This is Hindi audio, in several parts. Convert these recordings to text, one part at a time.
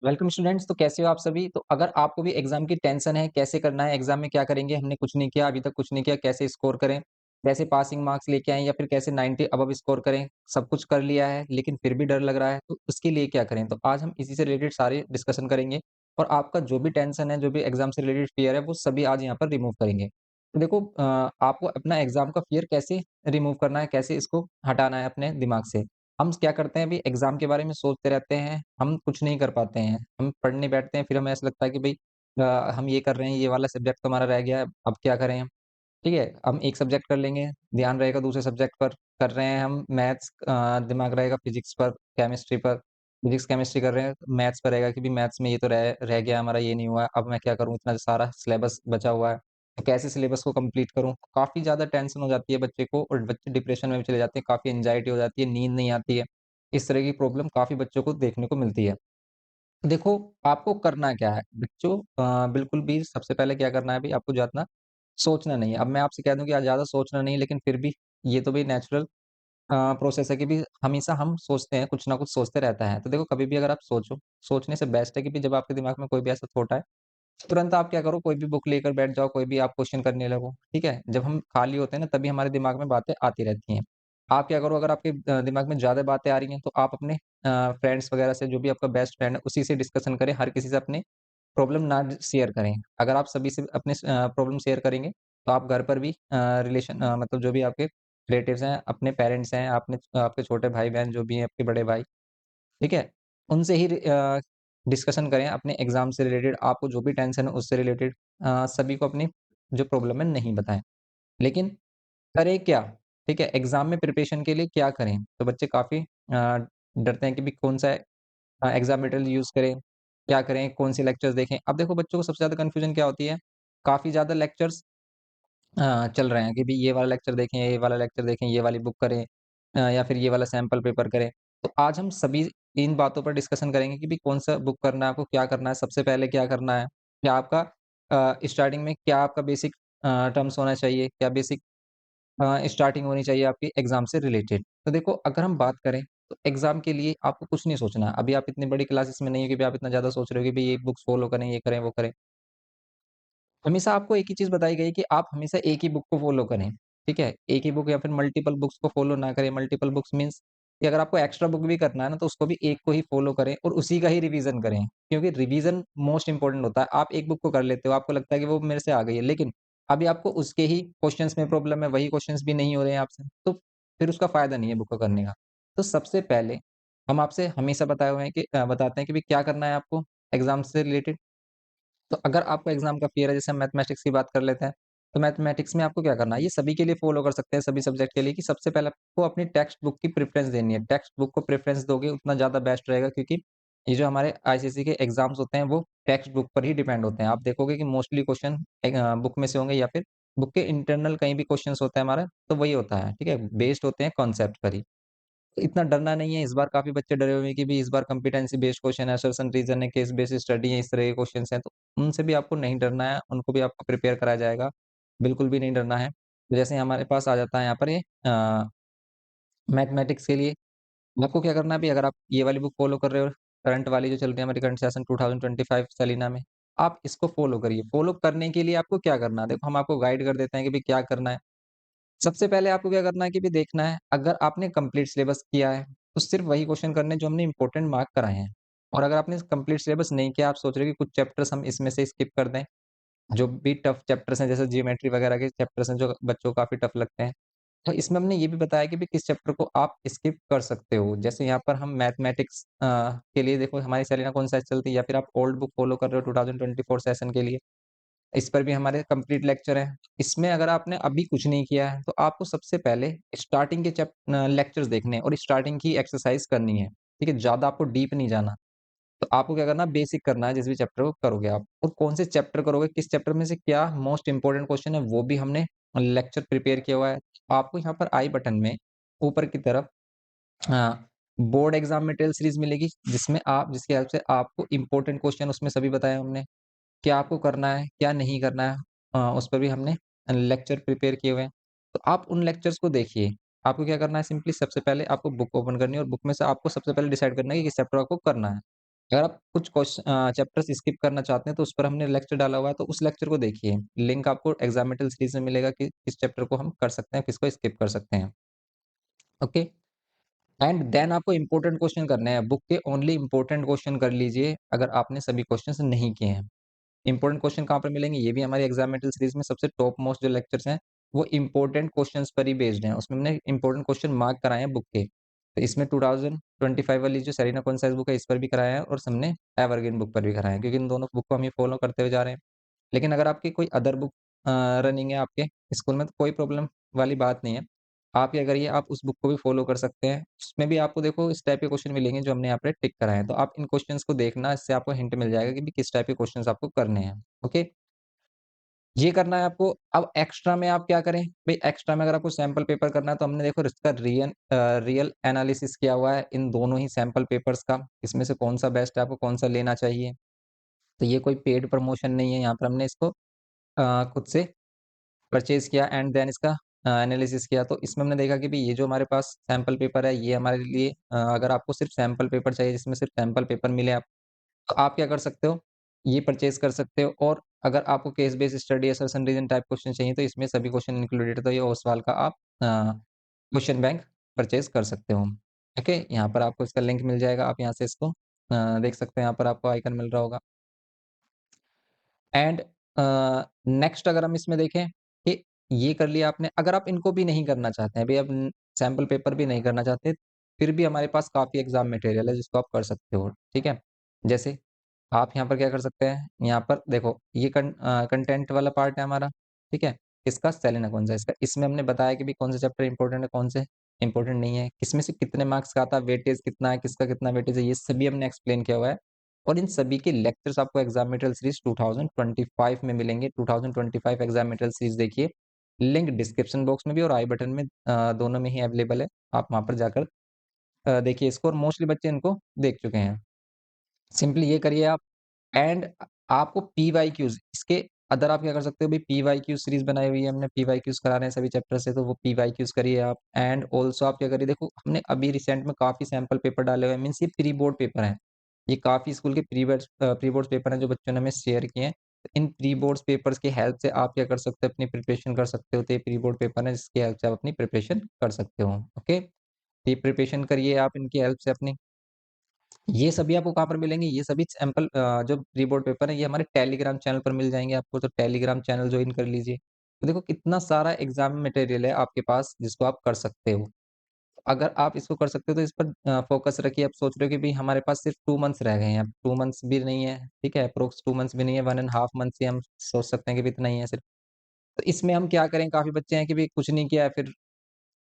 Welcome students. तो कैसे हो आप सभी? तो अगर आपको भी एग्जाम की टेंशन है, कैसे करना है, एग्जाम में क्या करेंगे, हमने कुछ नहीं किया, अभी तक कुछ नहीं किया, कैसे स्कोर करें, कैसे पासिंग मार्क्स लेके आएँ या फिर कैसे 90 अबव स्कोर करें, सब कुछ कर लिया है लेकिन फिर भी डर लग रहा है, तो उसके लिए क्या करें? तो आज हम इसी से रिलेटेड सारे डिस्कशन करेंगे और आपका जो भी टेंशन है, जो भी एग्जाम से रिलेटेड फ़ियर है, वो सभी आज यहाँ पर रिमूव करेंगे। तो देखो आपको अपना एग्जाम का फ़ियर कैसे रिमूव करना है, कैसे इसको हटाना है अपने दिमाग से। हम क्या करते हैं अभी एग्ज़ाम के बारे में सोचते रहते हैं, हम कुछ नहीं कर पाते हैं। हम पढ़ने बैठते हैं, फिर हमें ऐसा लगता है कि भई हम ये कर रहे हैं, ये वाला सब्जेक्ट तो हमारा रह गया है, अब क्या करें हम? ठीक है? हम एक सब्जेक्ट कर लेंगे, ध्यान रहेगा दूसरे सब्जेक्ट पर, कर रहे हैं हम मैथ्स दिमाग रहेगा फिज़िक्स पर, केमिस्ट्री पर, फिज़िक्स, केमिस्ट्री कर रहे हैं, मैथ्स पर रहेगा कि भई मैथ्स में ये तो रह गया हमारा, ये नहीं हुआ, अब मैं क्या करूँ? इतना सारा सिलेबस बचा हुआ है, तो कैसे सिलेबस को कंप्लीट करूँ? काफ़ी ज़्यादा टेंशन हो जाती है बच्चे को और बच्चे डिप्रेशन में भी चले जाते हैं, काफ़ी एंग्ज़ायटी हो जाती है, नींद नहीं आती है। इस तरह की प्रॉब्लम काफ़ी बच्चों को देखने को मिलती है। देखो, आपको करना क्या है? बच्चों बिल्कुल भी सबसे पहले क्या करना है भई आपको ज़्यादा सोचना नहीं है। अब मैं आपसे कह दूँ कि आज ज़्यादा सोचना नहीं है लेकिन फिर भी ये तो भई नेचुरल प्रोसेस है कि भई हमेशा हम सोचते हैं, कुछ ना कुछ सोचते रहता है। तो देखो कभी भी अगर आप सोचो, सोचने से बेस्ट है कि भई जब आपके दिमाग में कोई भी ऐसा थॉट आए, तुरंत आप क्या करो कोई भी बुक लेकर बैठ जाओ, कोई भी आप क्वेश्चन करने लगो, ठीक है? जब हम खाली होते हैं ना तभी हमारे दिमाग में बातें आती रहती हैं। आप क्या करो अगर आपके दिमाग में ज़्यादा बातें आ रही हैं तो आप अपने फ्रेंड्स वगैरह से जो भी आपका बेस्ट फ्रेंड है उसी से डिस्कशन करें, हर किसी से अपनी प्रॉब्लम ना शेयर करें। अगर आप सभी से अपने प्रॉब्लम शेयर करेंगे तो आप घर पर भी रिलेशन मतलब जो भी आपके रिलेटिव्स हैं, अपने पेरेंट्स हैं, आपके छोटे भाई-बहन जो भी हैं, आपके बड़े भाई ठीक है? उनसे ही डिस्कशन करें अपने एग्ज़ाम से रिलेटेड, आपको जो भी टेंशन है उससे रिलेटेड सभी को अपनी जो प्रॉब्लम है नहीं बताएँ। लेकिन करें क्या? ठीक है? एग्ज़ाम में प्रिपरेशन के लिए क्या करें? तो बच्चे काफ़ी डरते हैं कि भई कौन-सा एग्ज़ाम मटेरियल यूज़ करें, क्या करें, कौन से लेक्चर्स देखें? अब देखो बच्चों को सबसे ज़्यादा कन्फ्यूज़न क्या होती है? काफ़ी ज़्यादा लेक्चर्स चल रहे हैं कि भई ये वाला लेक्चर देखें, ये वाला लेक्चर देखें, ये वाली बुक करें या फिर ये वाला सैंपल पेपर करें। तो आज हम सभी इन बातों पर डिस्कशन करेंगे कि भई कौन-सा बुक करना है, आपको क्या करना है, सबसे पहले क्या करना है? क्या आपका स्टार्टिंग में क्या आपका बेसिक टर्म्स होना चाहिए? क्या बेसिक स्टार्टिंग होनी चाहिए आपकी एग्ज़ाम से रिलेटेड? तो देखो अगर हम बात करें तो एग्ज़ाम के लिए आपको कुछ नहीं सोचना है। अभी आप इतनी बड़ी क्लासेस में नहीं हो कि भई आप इतना ज़्यादा सोच रहे हो कि भई ये बुक्स फॉलो करें, ये करें, वो करें। हमेशा आपको एक ही चीज़ बताई गई है कि आप हमेशा एक ही बुक को फ़ॉलो करें, ठीक है? एक ही बुक या फिर मल्टीपल बुक्स को फ़ॉलो ना करें, मल्टीपल बुक्स मीन्स कि अगर आपको एक्स्ट्रा बुक भी करना है ना, तो उसको भी एक को ही फ़ॉलो करें और उसी का ही रिवीज़न करें, क्योंकि रिवीज़न मोस्ट इम्पोर्टेंट होता है। आप एक बुक को कर लेते हो, आपको लगता है कि वो मेरे से आ गई है, लेकिन अभी आपको उसके ही क्वेश्चन्स में प्रॉब्लम है, वही क्वेश्चन्स भी नहीं हो रहे हैं आपसे, तो फिर उसका फ़ायदा नहीं है बुक को करने का। तो सबसे पहले हम आपसे हमेशा बताए हुए हैं कि बताते हैं कि भई क्या करना है आपको एग्ज़ाम से रिलेटेड। तो अगर आपको एग्ज़ाम का फ़ियर है, जैसे हम मैथमेटिक्स की बात कर लेते हैं, तो मैथमेटिक्स में आपको क्या करना है, ये सभी के लिए फ़ॉलो कर सकते हैं, सभी सब्जेक्ट के लिए कि सबसे पहले आपको अपनी टेक्स्ट बुक की प्रेफ़रेंस देनी है। टेक्स्ट बुक को प्रेफ़रेंस दोगे उतना ज़्यादा बेस्ट रहेगा क्योंकि ये जो हमारे आईसीएसई के एग्ज़ाम्स होते हैं, वो टेक्स्ट बुक पर ही डिपेंड होते हैं। आप देखोगे कि मोस्टली क्वेश्चन बुक में से होंगे या फिर बुक के इंटरनल कहीं भी क्वेश्चन्स होता है हमारा, तो वही होता है, ठीक है? बेस्ड होते हैं कॉन्सेप्ट पर ही। तो इतना डरना नहीं है, इस बार काफ़ी बच्चे डरे हुए हैं कि भई इस बार कॉम्पिटेंसी बेस्ड क्वेश्चन है, असर्शन रीज़न है, केस बेस्ड स्टडी है, इस तरह के क्वेश्चन्स हैं, तो उनसे भी आपको नहीं डरना है, उनको भी आपको प्रिपेयर कराया जाएगा, बिल्कुल भी नहीं डरना है। तो जैसे हमारे पास आ जाता है यहाँ पर ये मैथमेटिक्स के लिए आपको क्या करना है भई अगर आप ये वाली बुक फ़ॉलो कर रहे हो, करंट वाली जो चल रही है हमारी करंट सेशन 2025 सेलिना में, आप इसको फ़ॉलो करिए। फ़ॉलो करने के लिए आपको क्या करना है? देखो हम आपको गाइड कर देते हैं कि भई क्या करना है। सबसे पहले आपको क्या करना है कि भई देखना है, अगर आपने कंप्लीट सिलेबस किया है, तो सिर्फ़ वही क्वेश्चन करने हैं जो हमने इम्पोर्टेंट मार्क कराए हैं। और अगर आपने कंप्लीट सिलेबस नहीं किया, आप सोच रहे हो कि कुछ चैप्टर्स हम इसमें से स्किप कर दें, जो भी टफ चैप्टर्स हैं, जैसे ज्योमेट्री वगैरह के चैप्टर्स हैं, जो बच्चों को काफ़ी टफ लगते हैं। तो इसमें हमने ये भी बताया कि भई किस चैप्टर को आप स्किप कर सकते हो। जैसे यहाँ पर हम मैथमेटिक्स के लिए देखो हमारी सेलिना कौन-सा चलती है या फिर आप ओल्ड बुक फ़ॉलो कर रहे हो 2024 सेशन के लिए। इस पर भी हमारे कंप्लीट लेक्चर हैं। इसमें अगर आपने अभी कुछ नहीं किया है, तो आपको सबसे पहले स्टार्टिंग के लेक्चर्स देखने हैं और स्टार्टिंग की एक्सरसाइज़ करनी है, ठीक है? ज़्यादा आपको डीप नहीं जाना। तो आपको क्या करना है, बेसिक करना है जिस भी चैप्टर को करोगे आप। और कौन से चैप्टर करोगे, किस चैप्टर में से क्या मोस्ट इम्पोर्टेंट क्वेश्चन है, वो भी हमने लेक्चर प्रिपेयर किया हुआ है। आपको यहाँ पर आई बटन में ऊपर की तरफ बोर्ड एग्ज़ाम मटेरियल सीरीज़ मिलेगी, जिसकी हेल्प से आपको इम्पोर्टेंट क्वेश्चन उसमें सभी बताए हमने। क्या आपको करना है, क्या नहीं करना है उस पर भी हमने लेक्चर प्रिपेयर किए हुए हैं। तो आप उन लेक्चर्स को देखिए। आपको क्या करना है सिंपली सबसे पहले आपको बुक ओपन करनी है और बुक में से आपको सबसे पहले डिसाइड करना है कि किस चैप्टर आपको करना है। अगर आप कुछ चैप्टर्स स्किप करना चाहते हैं तो उस पर हमने लेक्चर डाला हुआ है, तो उस लेक्चर को देखिए। लिंक आपको एग्जाम मेटल सीरीज में मिलेगा कि किस चैप्टर को हम कर सकते हैं, किसको स्किप कर सकते हैं। ओके, एंड देन आपको इंपॉर्टेंट क्वेश्चन करने हैं। बुक के ओनली इंपॉर्टेंट क्वेश्चन कर लीजिए अगर आपने सभी क्वेश्चंस नहीं किए हैं। इंपॉर्टेंट क्वेश्चन कहाँ पर मिलेंगे? ये भी हमारी एग्जाम मेटल सीरीज में सबसे टॉप मोस्ट जो लेक्चर्स हैं, वो इंपॉर्टेंट क्वेश्चंस पर ही बेस्ड हैं। उसमें हमने इंपॉर्टेंट क्वेश्चन मार्क कराए हैं बुक के। तो इसमें 2025 वाली जो सेरेना कॉन्साइज बुक है, इस पर भी कराया है और हमने एवरग्रीन बुक पर भी कराया है, क्योंकि इन दोनों बुक को हम ये फॉलो करते हुए जा रहे हैं। लेकिन अगर आपकी कोई अदर बुक रनिंग है आपके स्कूल में, तो कोई प्रॉब्लम वाली बात नहीं है। आप क्या करिए, आप उस बुक को भी फॉलो कर सकते हैं। उसमें भी आपको देखो इस टाइप के क्वेश्चन मिलेंगे जो हमने यहाँ पे टिक कराए हैं। तो आप इन क्वेश्चंस को देखना, इससे आपको हिंट मिल जाएगा कि भी किस टाइप के क्वेश्चंस आपको करने हैं। ओके? ये करना है आपको। अब एक्स्ट्रा में आप क्या करें? भई एक्स्ट्रा में अगर आपको सैंपल पेपर करना है तो हमने देखो इसका रियल एनालिसिस किया हुआ है इन दोनों ही सैंपल पेपर्स का। इसमें से कौन-सा बेस्ट है, आपको कौन-सा लेना चाहिए। तो ये कोई पेड प्रमोशन नहीं है, यहाँ पर हमने इसको खुद से परचेज़ किया एंड देन इसका एनालिसिस किया। तो इसमें हमने देखा कि भई ये जो हमारे पास सैंपल पेपर है, ये हमारे लिए अगर आपको सिर्फ़ सैंपल पेपर चाहिए, जिसमें सिर्फ़ सैंपल पेपर मिले आप, तो आप क्या कर सकते हो, ये परचेज़ कर सकते हो। और अगर आपको case based study, assertion, reason type question चाहिए, तो इसमें सभी क्वेश्चन इंक्लूडेड है, तो ये ओसवाल का आप क्वेश्चन बैंक परचेज़ कर सकते हो। ओके, यहाँ पर आपको इसका लिंक मिल जाएगा, आप यहाँ से इसको देख सकते हैं, यहाँ पर आपको आइकन मिल रहा होगा। एंड नेक्स्ट अगर हम इसमें देखें कि ये कर लिया आपने, अगर आप इनको भी नहीं करना चाहते हैं, भई अब सैंपल पेपर भी नहीं करना चाहते, फिर भी हमारे पास काफ़ी एग्ज़ाम मटेरियल है जिसको आप कर सकते हो, ठीक है? जैसे आप यहाँ पर क्या कर सकते हैं, यहाँ पर देखो ये कंटेंट वाला पार्ट है हमारा, ठीक है? इसका सेलेना कौन-सा है इसका, इसमें हमने बताया कि भई कौन से चैप्टर इंपॉर्टेंट है, कौन से इंपॉर्टेंट नहीं है, किसमें से कितने मार्क्स का आता है, वेटेज कितना है, किसका कितना वेटेज है, ये सभी हमने एक्सप्लेन किया हुआ है। और इन सभी के लेक्चर्स आपको एग्जाम मटेरियल सीरीज 2025 में मिलेंगे। 2025 एग्जाम मटेरियल सीरीज देखिए, लिंक डिस्क्रिप्शन बॉक्स में भी और आई बटन में दोनों में ही अवेलेबल है। आप वहाँ पर जाकर देखिए इसको, और मोस्टली बच्चे इनको देख चुके हैं। सिंपली ये करिए आप। एंड आपको पीवाईक्यूज़ इसके अदर आप क्या कर सकते हो, भई पीवाईक्यू सीरीज़ बनाई हुई है हमने, पीवाईक्यूज़ करा रहे हैं सभी चैप्टर से, तो वो पीवाईक्यूज़ करिए आप। एंड ऑल्सो आप क्या करिए, देखो हमने अभी रिसेंट में काफ़ी सैंपल पेपर डाले हुए हैं, मीन्स ये प्री बोर्ड पेपर हैं। ये काफ़ी स्कूल के प्री बोर्ड्स पेपर हैं जो बच्चों ने हमें शेयर किए हैं। तो इन प्री बोर्ड्स पेपर्स की हेल्प से आप क्या कर सकते हो, अपनी प्रिपरेशन कर सकते हो। तो ये प्री बोर्ड पेपर है जिसकी हेल्प से आप अपनी प्रिपरेशन कर सकते हो। ओके? ये प्रिपरेशन करिए आप इनकी हेल्प से अपनी। ये सभी आपको कहाँ पर मिलेंगे? ये सभी सैंपल जो प्री बोर्ड पेपर है, ये हमारे टेलीग्राम चैनल पर मिल जाएँगे आपको, तो टेलीग्राम चैनल जॉइन कर लीजिए। तो देखो कितना सारा एग्ज़ाम मटेरियल है आपके पास जिसको आप कर सकते हो। अगर आप इसको कर सकते हो तो इस पर फ़ोकस रखिए। आप सोच रहे हो कि भई हमारे पास सिर्फ 2 मंथ्स रह गए हैं, अब 2 मंथ्स भी नहीं है, ठीक है? अप्रॉक्स 2 मंथ्स भी नहीं है, 1 एंड हाफ मंथ्स ही हम सोच सकते हैं कि भई इतना ही है सिर्फ। तो इसमें हम क्या करें, काफ़ी बच्चे हैं कि भई कुछ नहीं किया है, फिर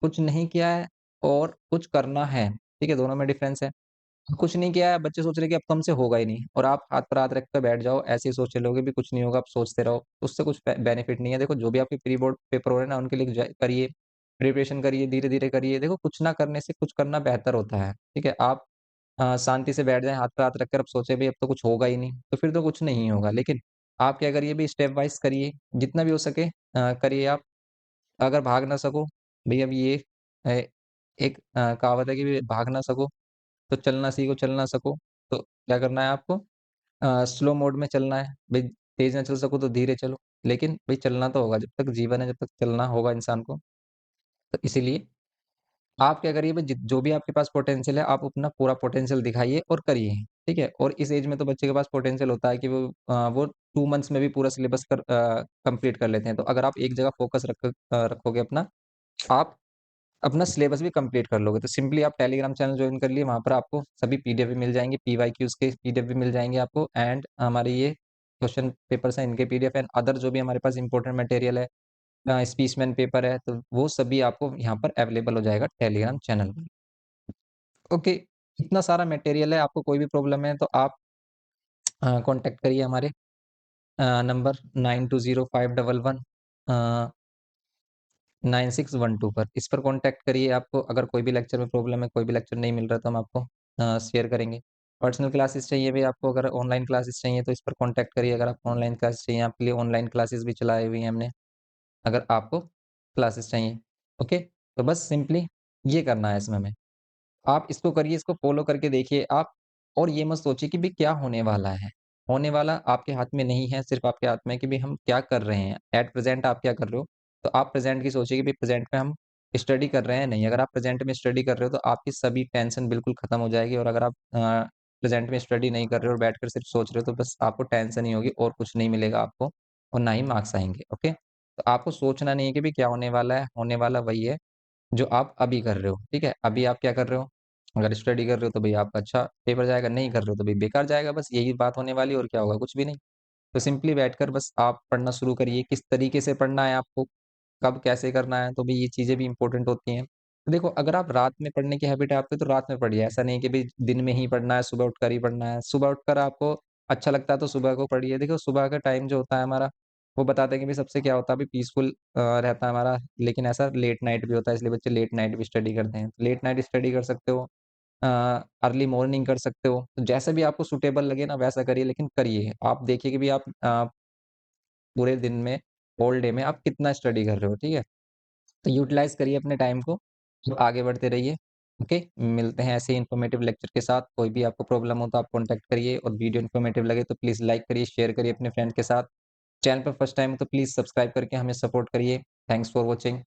कुछ नहीं किया है और कुछ करना है, ठीक है? दोनों में डिफ़रेंस है। कुछ नहीं किया है, बच्चे सोच रहे हैं कि अब तो हमसे होगा ही नहीं, और आप हाथ पर हाथ रख कर बैठ जाओ, ऐसे ही सोचे रहोगे भी कुछ नहीं होगा, आप सोचते रहो, उससे कुछ बेनिफिट नहीं है। देखो जो भी आपके प्री बोर्ड पेपर हो रहे हैं ना, उनके लिए करिए, प्रिपरेशन करिए, धीरे-धीरे करिए। देखो कुछ ना करने से कुछ करना बेहतर होता है, ठीक है? आप शांति से बैठ जाएँ, हाथ पर हाथ रखकर अब सोचे भई अब तो कुछ होगा ही नहीं, तो फिर तो कुछ नहीं होगा। लेकिन आप क्या करिए, भई स्टेप वाइज़ करिए, जितना भी हो सके करिए आप। अगर भाग ना सको, भई अब ये अ, एक कहावत है कि भई भाग ना सको तो चलना सीखो, चल ना सको तो क्या करना है आपको, स्लो मोड में चलना है। भई तेज़ ना चल सको तो धीरे चलो, लेकिन भई चलना तो होगा, जब तक जीवन है, जब तक चलना होगा इंसान को। तो इसीलिए आप क्या करिए, भई जो भी आपके पास पोटेंशियल है, आप अपना पूरा पोटेंशियल दिखाइए और करिए, ठीक है? और इस एज में तो बच्चे के पास पोटेंशियल होता है कि वो 2 मंथ्स में भी पूरा सिलेबस कंप्लीट कर लेते हैं। तो अगर आप एक जगह फ़ोकस रखोगे अपना, आप अपना सिलेबस भी कंप्लीट कर लोगे। तो सिंपली आप टेलीग्राम चैनल जॉइन कर लिए, वहाँ पर आपको सभी पीडीएफ भी मिल जाएँगे, पीवाईक्यूज़ के पीडीएफ भी मिल जाएँगे आपको, एंड हमारे ये क्वेश्चन पेपर्स हैं, इनके पीडीएफ एंड अदर जो भी हमारे पास इम्पोर्टेंट मटेरियल है, स्पीचमैन पेपर है, तो वो सभी आपको यहाँ पर अवेलेबल हो जाएगा टेलीग्राम चैनल पर। ओके, इतना सारा मटेरियल है, आपको कोई भी प्रॉब्लम है तो आप कॉन्टैक्ट करिए हमारे नंबर 920511 अ 9612 पर, इस पर कॉन्टैक्ट करिए। आपको अगर कोई भी लेक्चर में प्रॉब्लम है, कोई भी लेक्चर नहीं मिल रहा तो हम आपको शेयर करेंगे। पर्सनल क्लासेस चाहिए भी आपको, अगर ऑनलाइन क्लासेस चाहिए तो इस पर कॉन्टैक्ट करिए। अगर आपको ऑनलाइन क्लासेस चाहिए, आपके लिए ऑनलाइन क्लासेस भी चलाई हुई हैं हमने, अगर आपको क्लासेस चाहिए। ओके? तो बस सिंपली ये करना है इसमें हमें। आप इसको करिए, इसको फ़ॉलो करके देखिए आप, और ये मत सोचिए कि भई क्या होने वाला है। होने वाला आपके हाथ में नहीं है, सिर्फ़ आपके हाथ में है कि भई हम क्या कर रहे हैं। एट प्रेज़ेंट आप क्या कर रहे हो? तो आप प्रेज़ेंट की सोचिए कि भई प्रेज़ेंट में हम स्टडी कर रहे हैं, नहीं। अगर आप प्रेज़ेंट में स्टडी कर रहे हो तो आपकी सभी टेंशन बिल्कुल खत्म हो जाएगी और अगर आप प्रेज़ेंट में स्टडी नहीं कर रहे हो और बैठकर सिर्फ़ सोच रहे हो तो बस आपको टेंशन ही होगी और कुछ नहीं मिलेगा आपको और ना ही मार्क्स आएँगे, ओके? तो आपको सोचना नहीं है कि भई क्या होने वाला है, होने वाला वही है जो आप अभी कर रहे हो, ठीक है? अभी आप क्या कर रहे हो? अगर स्टडी कर रहे हो तो भई आपका अच्छा पेपर जाएगा, नहीं कर रहे हो तो भई बेकार जाएगा, बस यही बात होने वाली है और क्या होगा? कुछ भी नहीं। तो सिंपली बैठकर बस आप पढ़ना शुरू करिए, किस तरीके से पढ़ना है आपको, कब कैसे करना है, तो भई ये चीज़ें भी इम्पोर्टेंट होती हैं। तो देखो अगर आप रात में पढ़ने की हैबिट है आपकी तो रात में पढ़िए, ऐसा नहीं कि भई दिन में ही पढ़ना है, सुबह उठकर ही पढ़ना है। सुबह उठकर आपको अच्छा लगता है तो सुबह को पढ़िए। देखो सुबह का टाइम जो होता है हमारा, वो बताते हैं कि भई सबसे क्या होता है, अभी पीसफुल रहता है हमारा, लेकिन ऐसा लेट नाइट भी होता है, इसलिए बच्चे लेट नाइट भी स्टडी करते हैं। लेट नाइट स्टडी कर सकते हो, अ, अर्ली मॉर्निंग कर सकते हो, तो जैसा भी आपको सूटेबल लगे ना वैसा करिए, लेकिन करिए। आप देखिए कि भई आप पूरे दिन में, होल डे में आप कितना स्टडी कर रहे हो, ठीक है? तो यूटिलाइज़ करिए अपने टाइम को, तो आगे बढ़ते रहिए, ओके? मिलते हैं ऐसे ही इन्फॉर्मेटिव लेक्चर के साथ, कोई भी आपको प्रॉब्लम हो तो आप कॉन्टैक्ट करिए और वीडियो इन्फॉर्मेटिव लगे तो प्लीज़ लाइक करिए, शेयर करिए अपने फ्रेंड के साथ। चैनल पर फर्स्ट टाइम हो तो प्लीज़ सब्सक्राइब करके हमें सपोर्ट करिए। Thanks for watching.